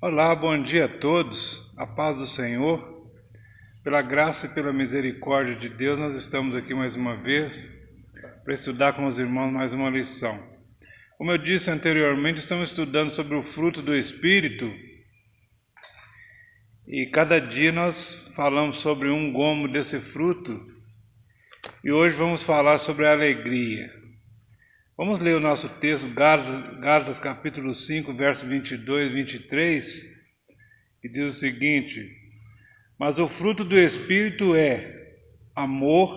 Olá, bom dia a todos, a paz do Senhor. Pela graça e pela misericórdia de Deus, nós estamos aqui mais uma vez para estudar com os irmãos mais uma lição. Como eu disse anteriormente, estamos estudando sobre o fruto do Espírito e cada dia nós falamos sobre um gomo desse fruto e hoje vamos falar sobre a alegria. Vamos ler o nosso texto, Gálatas capítulo 5, verso 22 e 23, que diz o seguinte: Mas o fruto do Espírito é amor,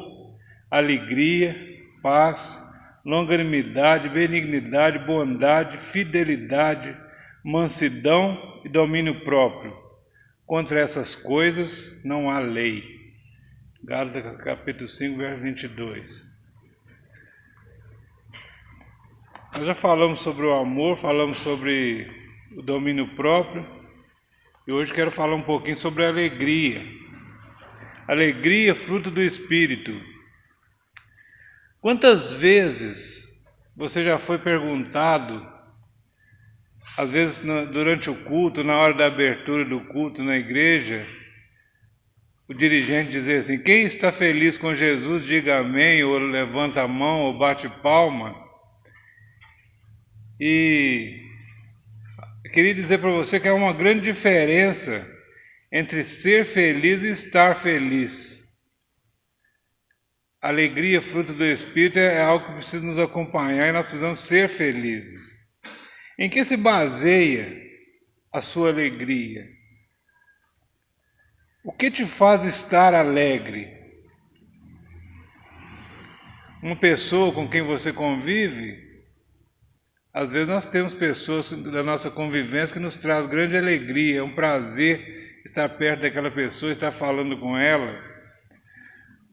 alegria, paz, longanimidade, benignidade, bondade, fidelidade, mansidão e domínio próprio. Contra essas coisas não há lei. Gálatas capítulo 5, verso 22. Nós já falamos sobre o amor, falamos sobre o domínio próprio e hoje quero falar um pouquinho sobre a alegria. Alegria, fruto do Espírito. Quantas vezes você já foi perguntado, às vezes durante o culto, na hora da abertura do culto na igreja, o dirigente dizer assim: quem está feliz com Jesus, diga amém, ou levanta a mão, ou bate palma. E eu queria dizer para você que há uma grande diferença entre ser feliz e estar feliz. Alegria, fruto do Espírito, é algo que precisa nos acompanhar e nós precisamos ser felizes. Em que se baseia a sua alegria? O que te faz estar alegre? Uma pessoa com quem você convive? Às vezes nós temos pessoas da nossa convivência que nos traz grande alegria, é um prazer estar perto daquela pessoa, estar falando com ela.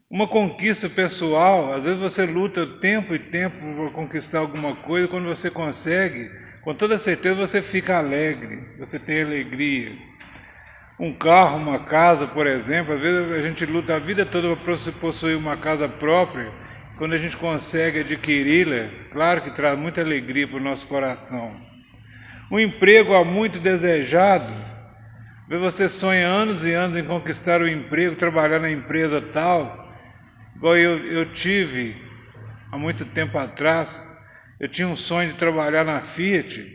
Uma conquista pessoal, às vezes você luta tempo e tempo para conquistar alguma coisa, quando você consegue, com toda certeza você fica alegre, você tem alegria. Um carro, uma casa, por exemplo, às vezes a gente luta a vida toda para possuir uma casa própria. Quando a gente consegue adquiri-la, claro que traz muita alegria para o nosso coração. Um emprego há muito desejado, você sonha anos e anos em conquistar o emprego, trabalhar na empresa tal, igual eu tive há muito tempo atrás, eu tinha um sonho de trabalhar na Fiat,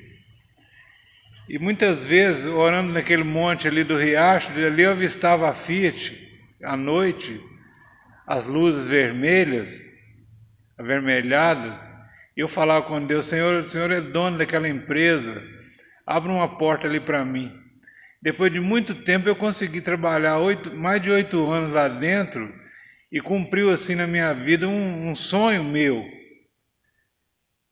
e muitas vezes, orando naquele monte ali do riacho, ali eu avistava a Fiat, à noite, as luzes vermelhas, avermelhadas, e eu falava com Deus: Senhor, o Senhor é dono daquela empresa, abra uma porta ali para mim. Depois de muito tempo eu consegui trabalhar mais de 8 anos lá dentro e cumpriu assim na minha vida um sonho meu.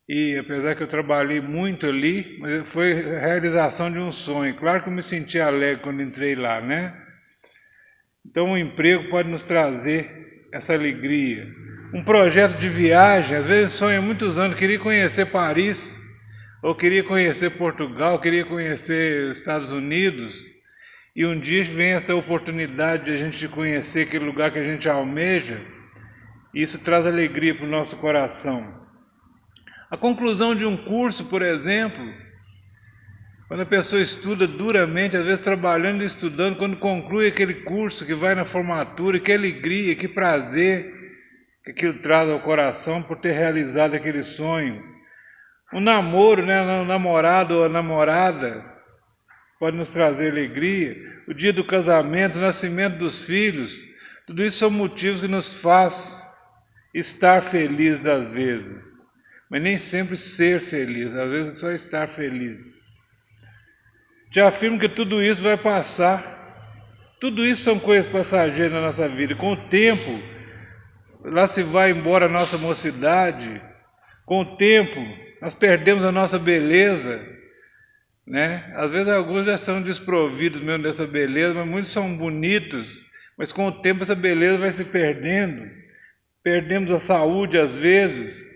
E apesar que eu trabalhei muito ali, mas foi a realização de um sonho. Claro que eu me senti alegre quando entrei lá, né? Então o emprego pode nos trazer essa alegria. Um projeto de viagem, às vezes sonha há muitos anos, queria conhecer Paris, ou queria conhecer Portugal, queria conhecer os Estados Unidos, e um dia vem esta oportunidade de a gente conhecer aquele lugar que a gente almeja, e isso traz alegria para o nosso coração. A conclusão de um curso, por exemplo, quando a pessoa estuda duramente, às vezes trabalhando e estudando, quando conclui aquele curso, que vai na formatura, que alegria, que prazer que aquilo traz ao coração por ter realizado aquele sonho. Um namoro, né, um namorado ou a namorada pode nos trazer alegria. O dia do casamento, o nascimento dos filhos, tudo isso são motivos que nos faz estar felizes às vezes, mas nem sempre ser feliz, às vezes só estar feliz. Te afirmo que tudo isso vai passar, tudo isso são coisas passageiras na nossa vida. Com o tempo, lá se vai embora a nossa mocidade, com o tempo nós perdemos a nossa beleza, né? Às vezes alguns já são desprovidos mesmo dessa beleza, mas muitos são bonitos, mas com o tempo essa beleza vai se perdendo, perdemos a saúde às vezes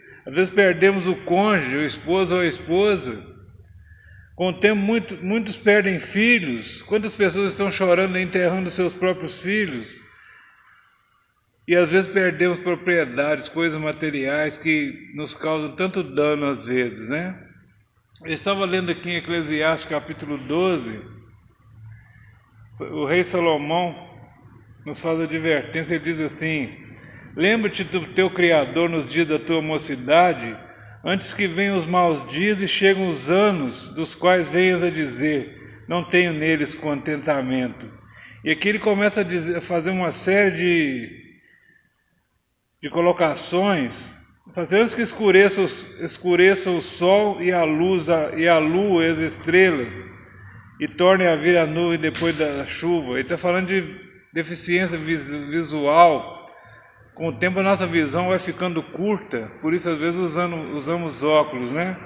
perdemos o cônjuge, o esposo ou a esposa. Com o tempo muitos perdem filhos. Quantas pessoas estão chorando e enterrando seus próprios filhos? E às vezes perdemos propriedades, coisas materiais que nos causam tanto dano às vezes, né? Eu estava lendo aqui em Eclesiastes capítulo 12, O rei Salomão nos faz a advertência, ele diz assim: lembra-te do teu Criador nos dias da tua mocidade, antes que venham os maus dias e chegam os anos, dos quais venhas a dizer, não tenho neles contentamento. E aqui ele começa a fazer uma série de colocações, fazer antes que escureça o sol e a lua e as estrelas, e torne a vir a nuvem depois da chuva. Ele está falando de deficiência visual. Com o tempo a nossa visão vai ficando curta, por isso às vezes usamos óculos, né?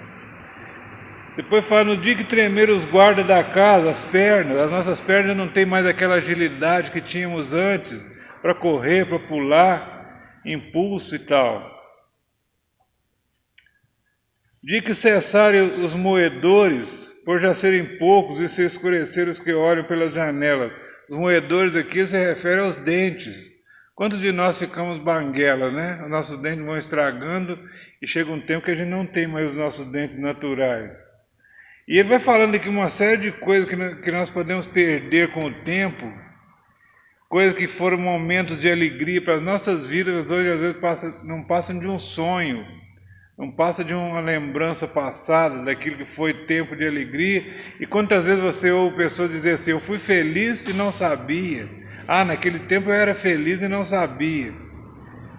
Depois fala, no dia que tremer os guardas da casa, as nossas pernas não têm mais aquela agilidade que tínhamos antes, para correr, para pular, impulso e tal. Dia que cessarem os moedores, por já serem poucos, e se escurecerem os que olham pelas janelas. Os moedores aqui se refere aos dentes. Quantos de nós ficamos banguelas, né? Os nossos dentes vão estragando e chega um tempo que a gente não tem mais os nossos dentes naturais. E ele vai falando aqui uma série de coisas que nós podemos perder com o tempo, coisas que foram momentos de alegria para as nossas vidas, hoje às vezes não passam de um sonho, não passa de uma lembrança passada daquilo que foi tempo de alegria. E quantas vezes você ouve pessoas dizer assim: eu fui feliz e não sabia. Ah, naquele tempo eu era feliz e não sabia.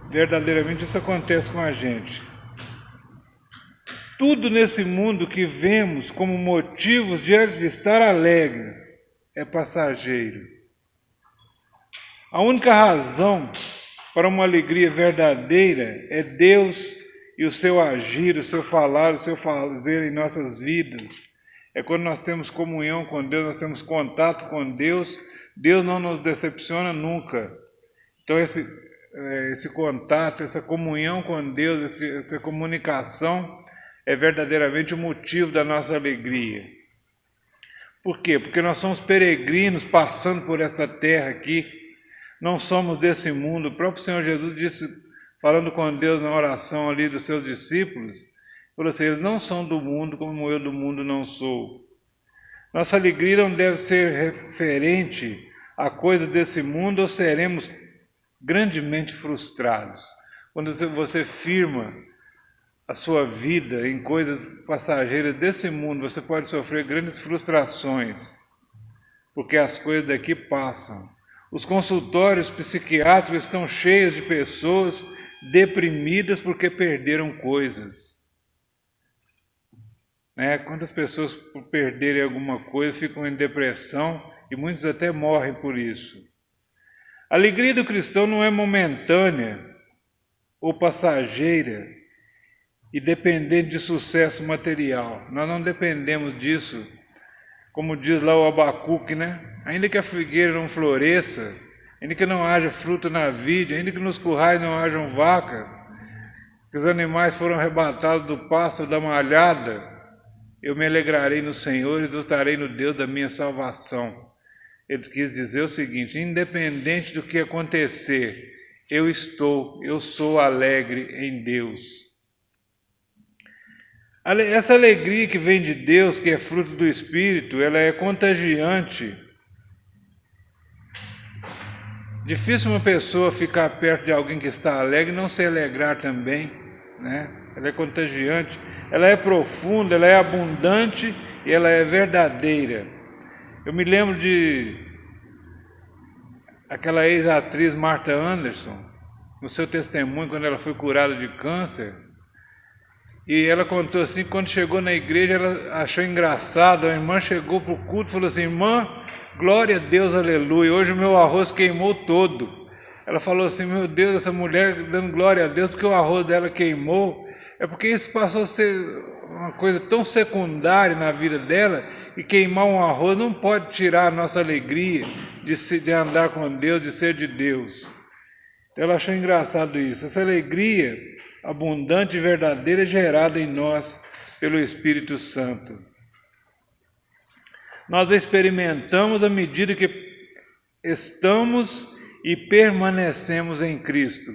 Verdadeiramente isso acontece com a gente. Tudo nesse mundo que vemos como motivos de estar alegres é passageiro. A única razão para uma alegria verdadeira é Deus e o seu agir, o seu falar, o seu fazer em nossas vidas. É quando nós temos comunhão com Deus, nós temos contato com Deus, Deus não nos decepciona nunca. Então esse contato, essa comunhão com Deus, essa comunicação é verdadeiramente o motivo da nossa alegria. Por quê? Porque nós somos peregrinos passando por esta terra aqui, não somos desse mundo. O próprio Senhor Jesus disse, falando com Deus na oração ali dos seus discípulos, falou assim: eles não são do mundo como eu do mundo não sou. Nossa alegria não deve ser referente a coisas desse mundo, ou seremos grandemente frustrados. Quando você firma a sua vida em coisas passageiras desse mundo, você pode sofrer grandes frustrações, porque as coisas daqui passam. Os consultórios psiquiátricos estão cheios de pessoas deprimidas porque perderam coisas. Quantas pessoas, por perderem alguma coisa, ficam em depressão e muitos até morrem por isso. A alegria do cristão não é momentânea ou passageira e dependente de sucesso material. Nós não dependemos disso, como diz lá o Abacuque, né? Ainda que a figueira não floresça, ainda que não haja fruto na vide, ainda que nos currais não hajam vacas, que os animais foram arrebatados do pasto da malhada, eu me alegrarei no Senhor e exultarei no Deus da minha salvação. Ele quis dizer o seguinte: independente do que acontecer, eu sou alegre em Deus. Essa alegria que vem de Deus, que é fruto do Espírito, ela é contagiante. Difícil uma pessoa ficar perto de alguém que está alegre e não se alegrar também, né? Ela é contagiante, ela é profunda, ela é abundante e ela é verdadeira. Eu me lembro de aquela ex-atriz Martha Anderson, no seu testemunho, quando ela foi curada de câncer. E ela contou assim, quando chegou na igreja, ela achou engraçado, a irmã chegou para o culto e falou assim: irmã, glória a Deus, aleluia, hoje o meu arroz queimou todo. Ela falou assim: meu Deus, essa mulher dando glória a Deus porque o arroz dela queimou. É porque isso passou a ser uma coisa tão secundária na vida dela, e queimar um arroz não pode tirar a nossa alegria de andar com Deus, de ser de Deus. Ela achou engraçado isso. Essa alegria abundante e verdadeira é gerada em nós pelo Espírito Santo. Nós experimentamos à medida que estamos e permanecemos em Cristo.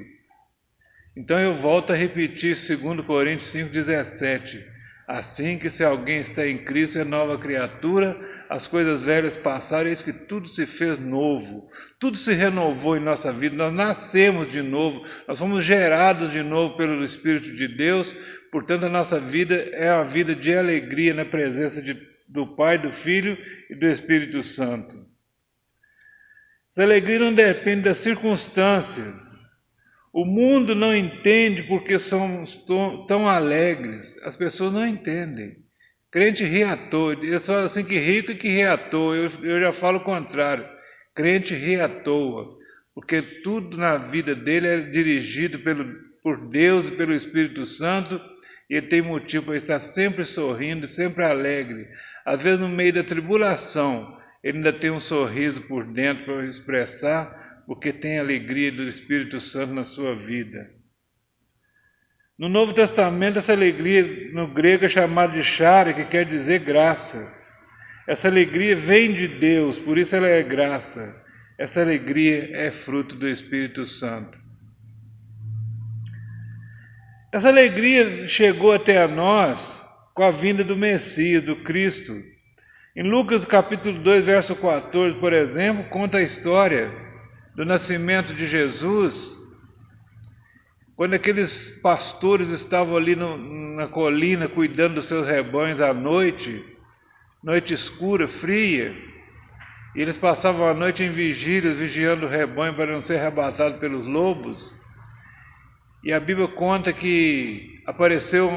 Então eu volto a repetir 2 Coríntios 5,17. Assim que se alguém está em Cristo é nova criatura, as coisas velhas passaram, eis que tudo se fez novo, tudo se renovou em nossa vida, nós nascemos de novo, nós fomos gerados de novo pelo Espírito de Deus, portanto a nossa vida é uma vida de alegria na presença do Pai, do Filho e do Espírito Santo. Essa alegria não depende das circunstâncias. O mundo não entende porque somos tão alegres. As pessoas não entendem. Crente ri à toa. Eles falam assim que rico e que ri à toa. Eu já falo o contrário. Crente ri à toa. Porque tudo na vida dele é dirigido por Deus e pelo Espírito Santo. E ele tem motivo para estar sempre sorrindo, sempre alegre. Às vezes no meio da tribulação, ele ainda tem um sorriso por dentro para expressar, porque tem a alegria do Espírito Santo na sua vida. No Novo Testamento, essa alegria no grego é chamada de chara, que quer dizer graça. Essa alegria vem de Deus, por isso ela é graça. Essa alegria é fruto do Espírito Santo. Essa alegria chegou até a nós com a vinda do Messias, do Cristo. Em Lucas capítulo 2, verso 14, por exemplo, conta a história do nascimento de Jesus, quando aqueles pastores estavam ali na colina cuidando dos seus rebanhos à noite, noite escura, fria, e eles passavam a noite em vigílias, vigiando o rebanho para não ser arrebatado pelos lobos. E a Bíblia conta que apareceu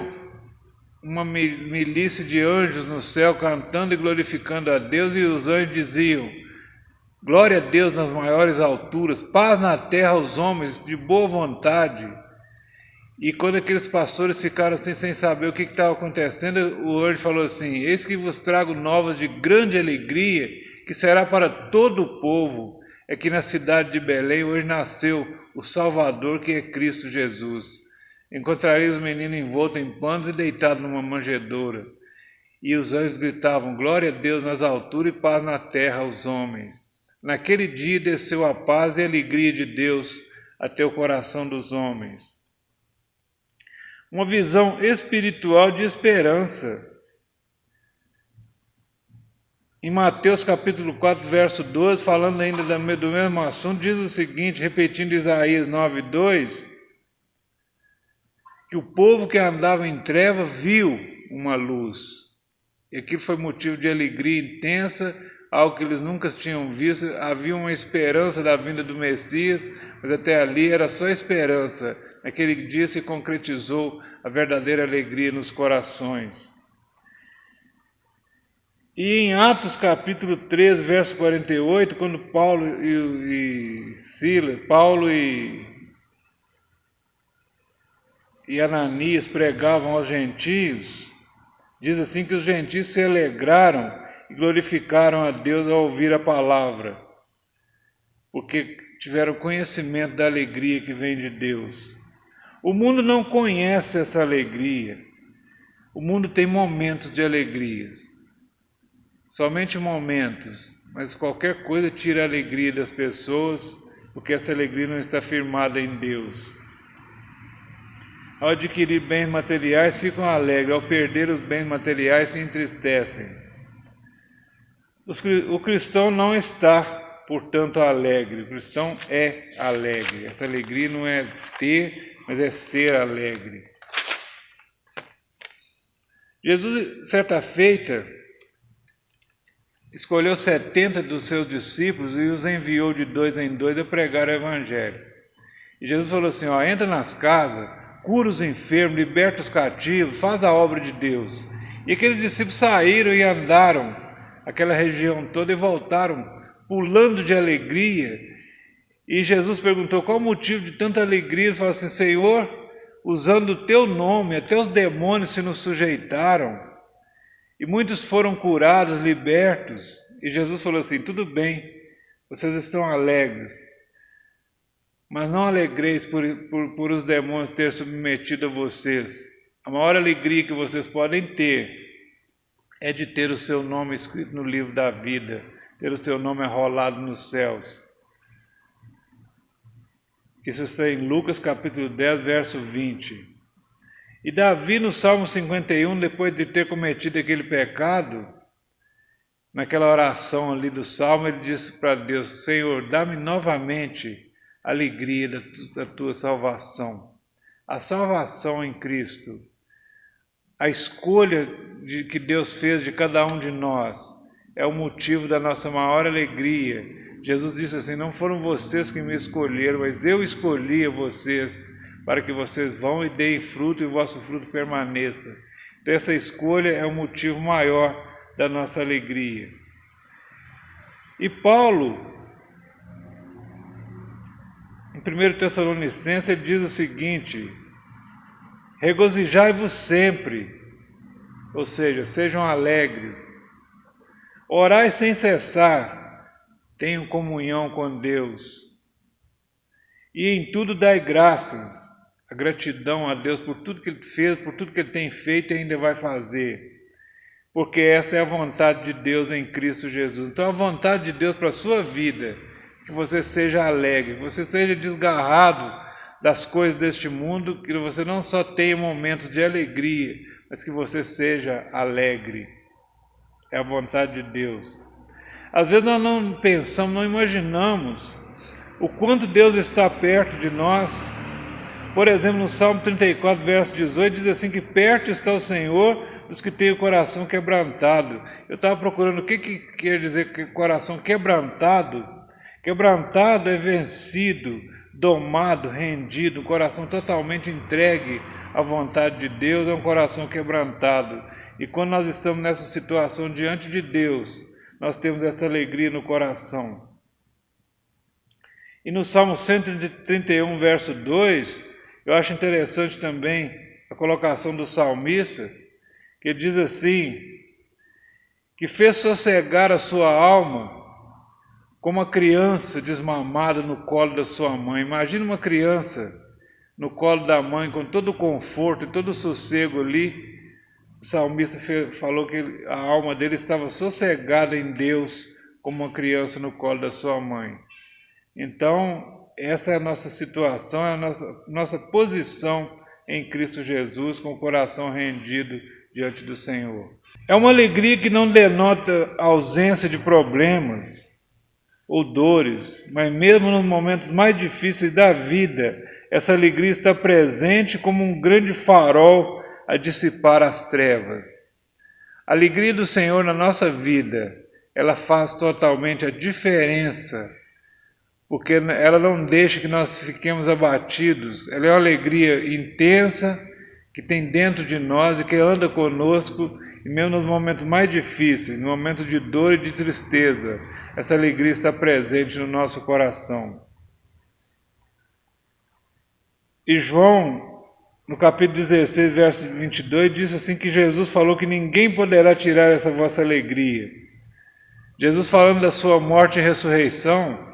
uma milícia de anjos no céu cantando e glorificando a Deus, e os anjos diziam: glória a Deus nas maiores alturas, paz na terra aos homens de boa vontade. E quando aqueles pastores ficaram assim sem saber o que estava acontecendo, o anjo falou assim: eis que vos trago novas de grande alegria, que será para todo o povo. É que na cidade de Belém hoje nasceu o Salvador, que é Cristo Jesus. Encontrareis o menino envolto em panos e deitado numa manjedoura. E os anjos gritavam: glória a Deus nas alturas e paz na terra aos homens. Naquele dia desceu a paz e a alegria de Deus até o coração dos homens. Uma visão espiritual de esperança. Em Mateus capítulo 4, verso 12, falando ainda do mesmo assunto, diz o seguinte, repetindo Isaías 9:2, que o povo que andava em trevas viu uma luz. E aquilo foi motivo de alegria intensa, algo que eles nunca tinham visto. Havia uma esperança da vinda do Messias, mas até ali era só esperança. Naquele dia se concretizou a verdadeira alegria nos corações. E em Atos capítulo 13, verso 48, quando Paulo e Ananias pregavam aos gentios, diz assim que os gentios se alegraram e glorificaram a Deus ao ouvir a palavra, porque tiveram conhecimento da alegria que vem de Deus. O mundo não conhece essa alegria. O mundo tem momentos de alegrias, somente momentos, mas qualquer coisa tira a alegria das pessoas, porque essa alegria não está firmada em Deus. Ao adquirir bens materiais, ficam alegres, ao perder os bens materiais, se entristecem. O cristão não está, portanto, alegre. O cristão é alegre. Essa alegria não é ter, mas é ser alegre. Jesus, certa feita, escolheu 70 dos seus discípulos e os enviou de 2 em 2 a pregar o evangelho. E Jesus falou assim: entra nas casas, cura os enfermos, liberta os cativos, faz a obra de Deus. E aqueles discípulos saíram e andaram aquela região toda e voltaram pulando de alegria. E Jesus perguntou: qual o motivo de tanta alegria? Ele falou assim: Senhor, usando o teu nome, até os demônios se nos sujeitaram. E muitos foram curados, libertos. E Jesus falou assim: tudo bem, vocês estão alegres, mas não alegreis por os demônios ter submetido a vocês. A maior alegria que vocês podem ter é de ter o seu nome escrito no livro da vida, ter o seu nome arrolado nos céus. Isso está em Lucas capítulo 10, verso 20. E Davi, no Salmo 51, depois de ter cometido aquele pecado, naquela oração ali do Salmo, ele disse para Deus: Senhor, dá-me novamente a alegria da tua salvação. A salvação em Cristo, a escolha que Deus fez de cada um de nós, é o motivo da nossa maior alegria. Jesus disse assim: não foram vocês que me escolheram, mas eu escolhi a vocês, para que vocês vão e deem fruto e o vosso fruto permaneça. Então essa escolha é o motivo maior da nossa alegria. E Paulo, em 1 Tessalonicenses, ele diz o seguinte: regozijai-vos sempre, ou seja, sejam alegres, orai sem cessar, tenham comunhão com Deus, e em tudo dai graças, a gratidão a Deus por tudo que Ele fez, por tudo que Ele tem feito e ainda vai fazer, porque esta é a vontade de Deus em Cristo Jesus. Então a vontade de Deus para a sua vida, que você seja alegre, que você seja desgarrado das coisas deste mundo, que você não só tenha momentos de alegria, mas que você seja alegre. É a vontade de Deus. Às vezes nós não pensamos, não imaginamos o quanto Deus está perto de nós. Por exemplo, no Salmo 34, verso 18, diz assim que perto está o Senhor dos que têm o coração quebrantado. Eu estava procurando o que quer dizer que coração quebrantado. Quebrantado é vencido, domado, rendido, um coração totalmente entregue à vontade de Deus, é um coração quebrantado. E quando nós estamos nessa situação diante de Deus, nós temos essa alegria no coração. E no Salmo 131, verso 2, eu acho interessante também a colocação do salmista, que ele diz assim, que fez sossegar a sua alma como uma criança desmamada no colo da sua mãe. Imagina uma criança no colo da mãe, com todo o conforto e todo o sossego ali. O salmista falou que a alma dele estava sossegada em Deus, como uma criança no colo da sua mãe. Então, essa é a nossa situação, é a nossa posição em Cristo Jesus, com o coração rendido diante do Senhor. É uma alegria que não denota ausência de problemas ou dores, mas mesmo nos momentos mais difíceis da vida, essa alegria está presente como um grande farol a dissipar as trevas. A alegria do Senhor na nossa vida, ela faz totalmente a diferença, porque ela não deixa que nós fiquemos abatidos. Ela é uma alegria intensa que tem dentro de nós e que anda conosco, e mesmo nos momentos mais difíceis, no momento de dor e de tristeza, essa alegria está presente no nosso coração. E João, no capítulo 16, verso 22, diz assim que Jesus falou que ninguém poderá tirar essa vossa alegria. Jesus, falando da sua morte e ressurreição,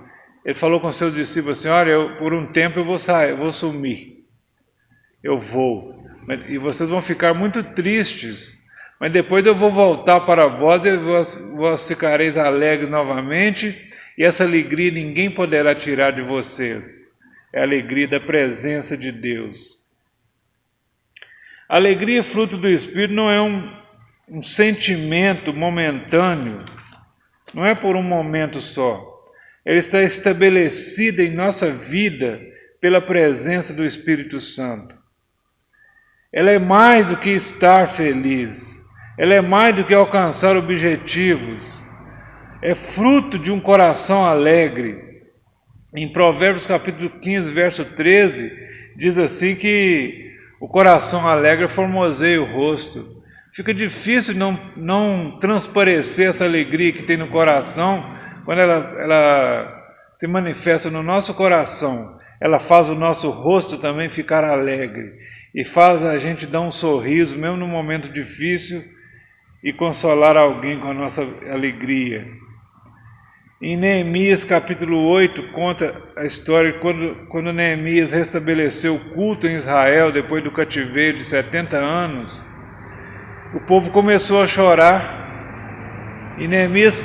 ele falou com seus discípulos assim: olha, por um tempo eu vou sair, eu vou sumir, eu vou, e vocês vão ficar muito tristes, mas depois eu vou voltar para vós e vós ficareis alegres novamente, e essa alegria ninguém poderá tirar de vocês. É a alegria da presença de Deus. A alegria, fruto do Espírito, não é um sentimento momentâneo, não é por um momento só. Ela está estabelecida em nossa vida pela presença do Espírito Santo. Ela é mais do que estar feliz, ela é mais do que alcançar objetivos, é fruto de um coração alegre. Em Provérbios capítulo 15, verso 13, diz assim que o coração alegre formoseia o rosto. Fica difícil não transparecer essa alegria que tem no coração, quando ela se manifesta no nosso coração. Ela faz o nosso rosto também ficar alegre, e faz a gente dar um sorriso, mesmo no momento difícil, e consolar alguém com a nossa alegria. Em Neemias capítulo 8, conta a história de quando Neemias restabeleceu o culto em Israel, depois do cativeiro de 70 anos, o povo começou a chorar, e Neemias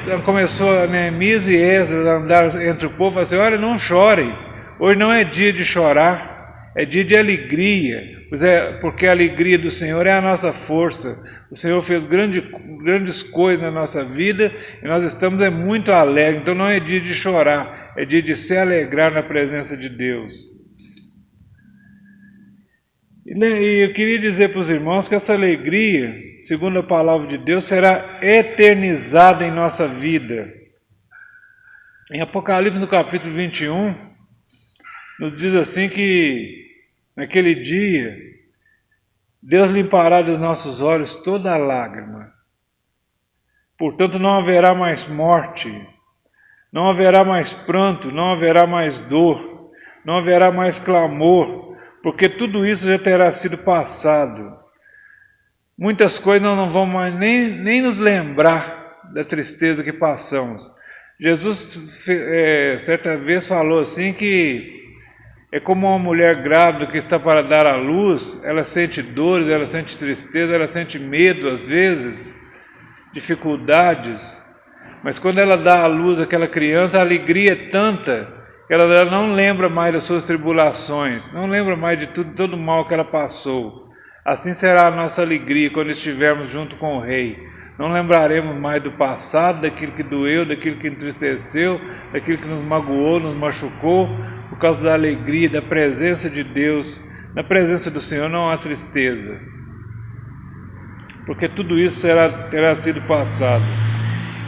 e Esdras a andar entre o povo e falou assim: olha, não chorem, hoje não é dia de chorar, é dia de alegria, porque a alegria do Senhor é a nossa força. O Senhor fez grandes coisas na nossa vida e nós estamos muito alegres. Então não é dia de chorar, é dia de se alegrar na presença de Deus. E eu queria dizer para os irmãos que essa alegria, segundo a palavra de Deus, será eternizada em nossa vida. Em Apocalipse, no capítulo 21, nos diz assim que naquele dia Deus limpará dos nossos olhos toda a lágrima. Portanto, não haverá mais morte, não haverá mais pranto, não haverá mais dor, não haverá mais clamor, porque tudo isso já terá sido passado. Muitas coisas nós não vamos mais nem nos lembrar da tristeza que passamos. Jesus certa vez falou assim que é como uma mulher grávida que está para dar à luz, ela sente dores, ela sente tristeza, ela sente medo às vezes, dificuldades, mas quando ela dá à luz àquela criança, a alegria é tanta que ela não lembra mais das suas tribulações, não lembra mais de todo o mal que ela passou. Assim será a nossa alegria quando estivermos junto com o Rei. Não lembraremos mais do passado, daquilo que doeu, daquilo que entristeceu, daquilo que nos magoou, nos machucou, por causa da alegria, da presença de Deus. Na presença do Senhor não há tristeza, porque tudo isso terá sido passado.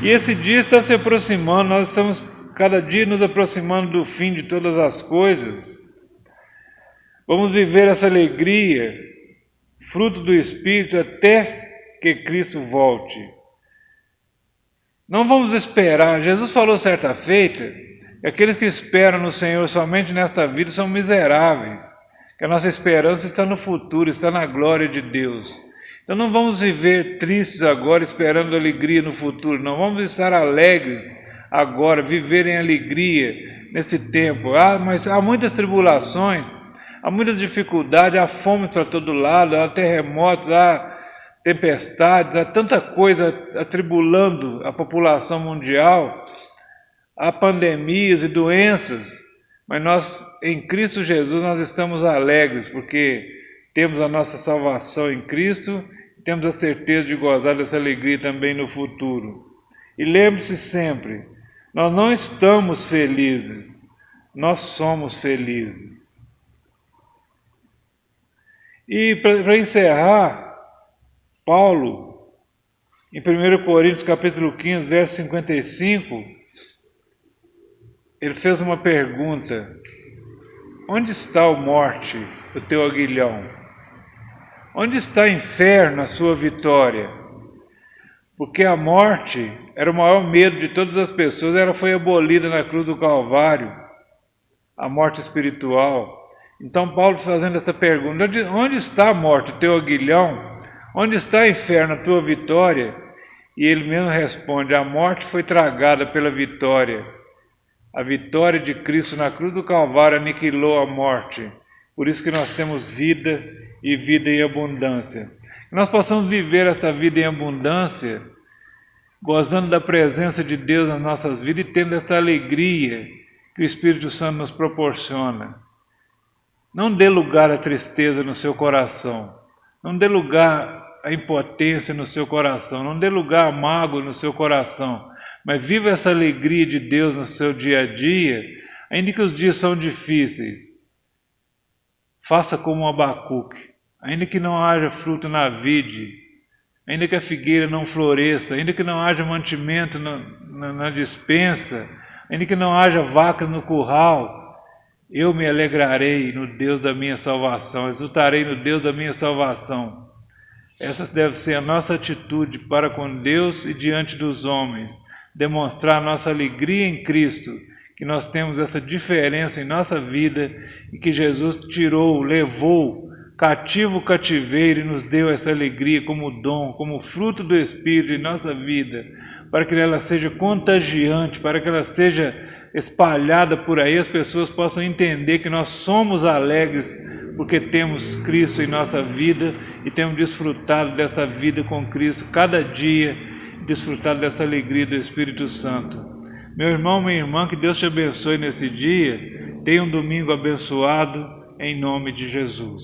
E esse dia está se aproximando, nós estamos cada dia nos aproximando do fim de todas as coisas. Vamos viver essa alegria, fruto do Espírito, até que Cristo volte. Não vamos esperar. Jesus falou certa feita que aqueles que esperam no Senhor somente nesta vida são miseráveis, que a nossa esperança está no futuro, está na glória de Deus. Então não vamos viver tristes agora esperando alegria no futuro, não vamos estar alegres agora, viver em alegria nesse tempo. Mas há muitas tribulações, há muitas dificuldades, há fome para todo lado, há terremotos, há tempestades, há tanta coisa atribulando a população mundial, há pandemias e doenças, mas nós, em Cristo Jesus, nós estamos alegres, porque temos a nossa salvação em Cristo, e temos a certeza de gozar dessa alegria também no futuro. E lembre-se sempre, nós não estamos felizes, nós somos felizes. E para encerrar, Paulo, em 1 Coríntios capítulo 15, verso 55, ele fez uma pergunta: onde está, ó morte, o teu aguilhão? Onde está, inferno, a sua vitória? Porque a morte era o maior medo de todas as pessoas, ela foi abolida na cruz do Calvário, a morte espiritual. Então Paulo fazendo essa pergunta: onde está, a morte, o teu aguilhão? Onde está, inferno, a tua vitória? E ele mesmo responde: a morte foi tragada pela vitória. A vitória de Cristo na cruz do Calvário aniquilou a morte. Por isso que nós temos vida e vida em abundância. Que nós possamos viver esta vida em abundância, gozando da presença de Deus nas nossas vidas e tendo esta alegria que o Espírito Santo nos proporciona. Não dê lugar à tristeza no seu coração. Não dê lugar à impotência no seu coração. Não dê lugar à mágoa no seu coração. Mas viva essa alegria de Deus no seu dia a dia, ainda que os dias são difíceis. Faça como Abacuque. Ainda que não haja fruto na vide, ainda que a figueira não floresça, ainda que não haja mantimento na despensa, ainda que não haja vacas no curral, eu me alegrarei no Deus da minha salvação, exultarei no Deus da minha salvação. Essa deve ser a nossa atitude para com Deus e diante dos homens, demonstrar a nossa alegria em Cristo, que nós temos essa diferença em nossa vida e que Jesus tirou, levou cativo o cativeiro e nos deu essa alegria como dom, como fruto do Espírito em nossa vida, para que ela seja contagiante, para que ela seja espalhada por aí, as pessoas possam entender que nós somos alegres porque temos Cristo em nossa vida e temos desfrutado dessa vida com Cristo cada dia, desfrutado dessa alegria do Espírito Santo. Meu irmão, minha irmã, que Deus te abençoe nesse dia, tenha um domingo abençoado, em nome de Jesus.